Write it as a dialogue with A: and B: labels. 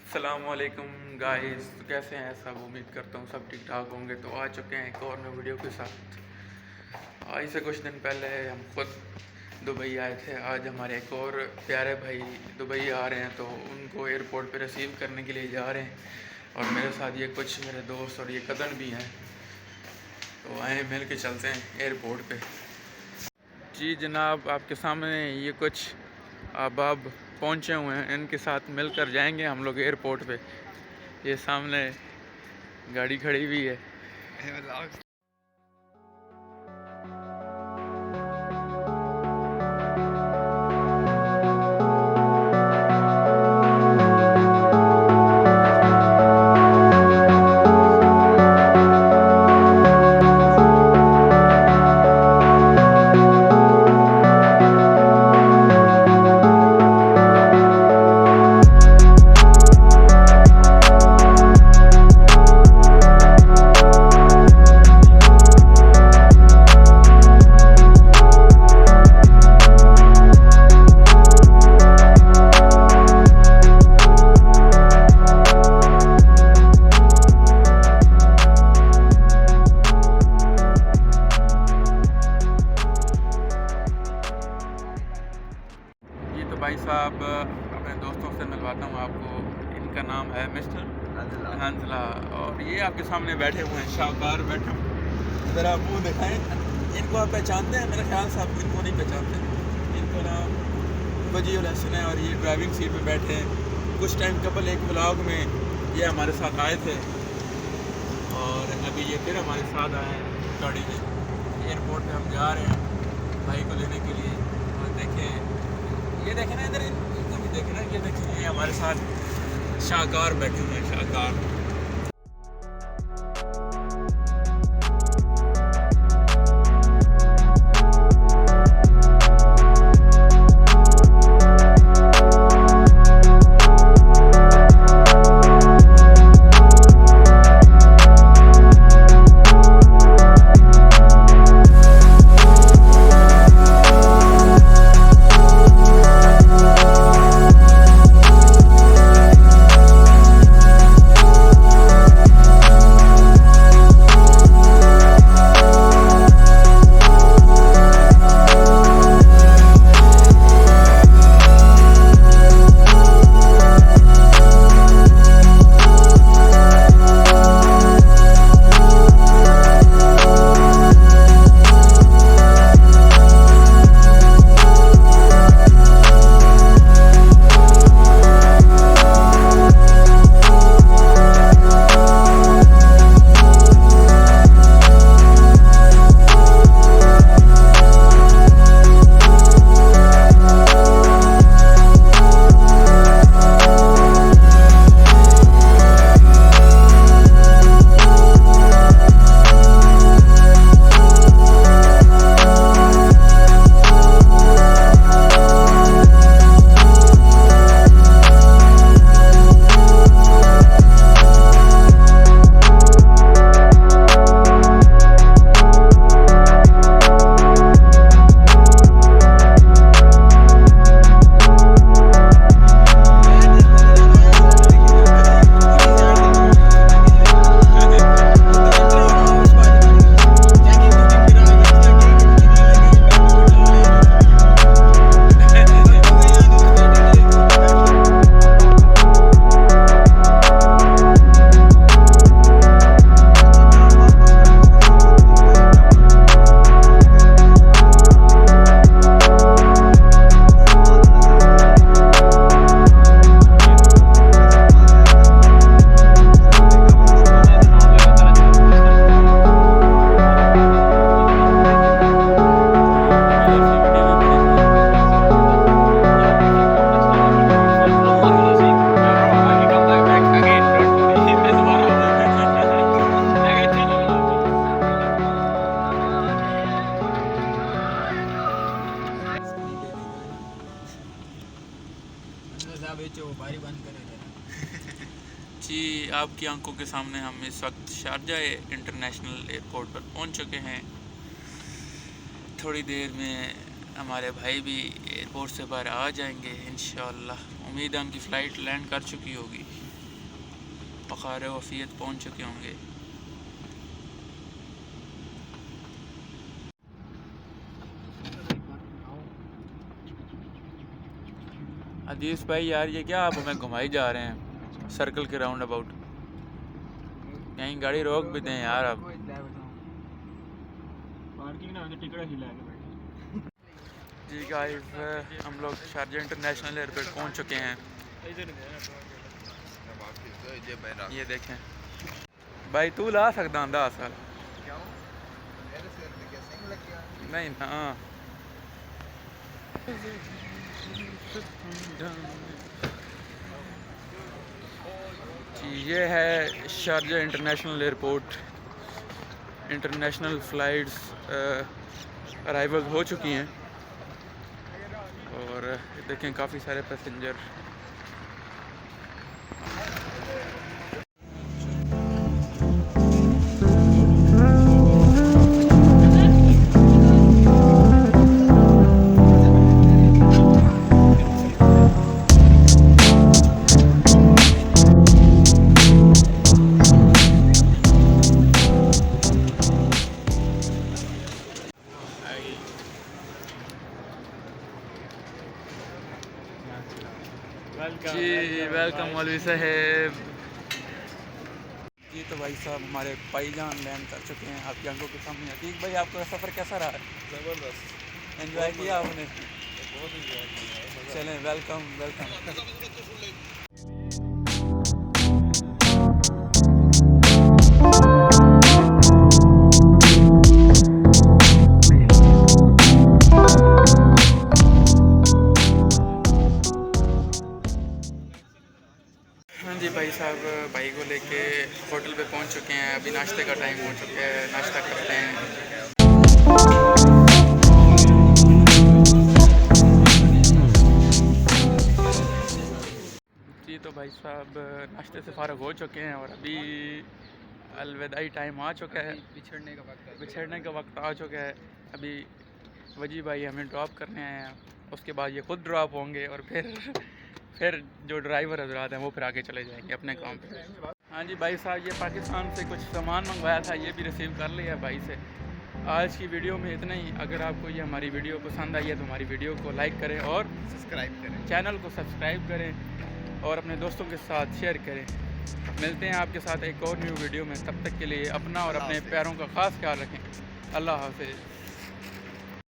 A: अस्सलामुअलैकुम गाइस, तो कैसे हैं सब। उम्मीद करता हूँ सब ठीक ठाक होंगे। तो आ चुके हैं एक और नई वीडियो के साथ। आज से कुछ दिन पहले हम खुद दुबई आए थे। आज हमारे एक और प्यारे भाई दुबई आ रहे हैं, तो उनको एयरपोर्ट पे रिसीव करने के लिए जा रहे हैं। और मेरे साथ ये कुछ मेरे दोस्त और ये कज़न भी हैं, तो आए मिल के चलते हैं एयरपोर्ट पे। जी जनाब, आपके सामने ये कुछ अहबाब पहुँचे हुए हैं, इनके साथ मिलकर जाएंगे हम लोग एयरपोर्ट पे। ये सामने गाड़ी खड़ी हुई है। भाई साहब, अपने दोस्तों से मिलवाता हूँ आपको। इनका नाम है मिस्टर हंसला, और ये आपके सामने बैठे हुए हैं, शाहकार बैठे हुए। ज़रा मुँह दिखाएं, इनको आप पहचानते हैं? मेरे ख्याल से आप इनको नहीं पहचानते। इनको नाम वजी हसन है और ये ड्राइविंग सीट पे बैठे हैं। कुछ टाइम कबल एक व्लॉग में ये हमारे साथ आए थे, और अभी ये फिर हमारे साथ आए हैं गाड़ी में। एयरपोर्ट पे हम जा रहे हैं भाई को लेने के लिए। और देखें, ये देखें ना, इधर इनको भी देखें ना, ये देखें, ये हमारे साथ शाहकार बैठे हुए हैं, शाहकार। जी आपकी आंखों के सामने हम इस वक्त शारजाह इंटरनेशनल एयरपोर्ट पर पहुंच चुके हैं। थोड़ी देर में हमारे भाई भी एयरपोर्ट से बाहर आ जाएंगे इंशाअल्लाह। उम्मीद है उनकी फ़्लाइट लैंड कर चुकी होगी। फ़ख़ार वफ़ियत पहुँच चुके होंगे। अदीस भाई यार ये क्या आप हमें घुमाई जा रहे हैं सर्कल के राउंड अबाउट, कहीं गाड़ी रोक भी दें यार आप। जी गाइस हम लोग शारजा इंटरनेशनल एयरपोर्ट पहुंच चुके हैं। ये देखें भाई तू ला सकता अंदा साल नहीं ना। ये है Sharjah international airport. International flights arrival हो चुकी हैं और देखें काफ़ी सारे पैसेंजर। जी वेलकम मौलवी साहब। जी तो भाई साहब हमारे भाईजान लैंड कर चुके हैं आपकी आंखों के सामने। अतीक भाई आपका सफ़र कैसा रहा? ज़बरदस्त, एंजॉय किया आपने? बहुत एंजॉय किया। चलें वेलकम वेलकम। हाँ जी भाई साहब भाई को लेके होटल पे पहुंच चुके हैं। अभी नाश्ते का टाइम हो चुका है, नाश्ता करते हैं। जी तो भाई साहब नाश्ते से फ़ारग हो चुके हैं और अभी अलविदाई टाइम आ चुका है, बिछड़ने का वक्त आ चुका है। अभी वजी भाई हमें ड्रॉप करने आए हैं, उसके बाद ये खुद ड्रॉप होंगे और फिर जो ड्राइवर हजरात हैं वो फिर आगे चले जाएंगे अपने काम पे। हाँ जी भाई साहब ये पाकिस्तान से कुछ सामान मंगवाया था, ये भी रिसीव कर लिया भाई से। आज की वीडियो में इतना ही। अगर आपको ये हमारी वीडियो पसंद आई है तो हमारी वीडियो को लाइक करें और सब्सक्राइब करें, चैनल को सब्सक्राइब करें और अपने दोस्तों के साथ शेयर करें। मिलते हैं आपके साथ एक और न्यू वीडियो में, तब तक के लिए अपना और अपने प्यारों का ख़ास ख्याल रखें। अल्लाह हाफ़िज़।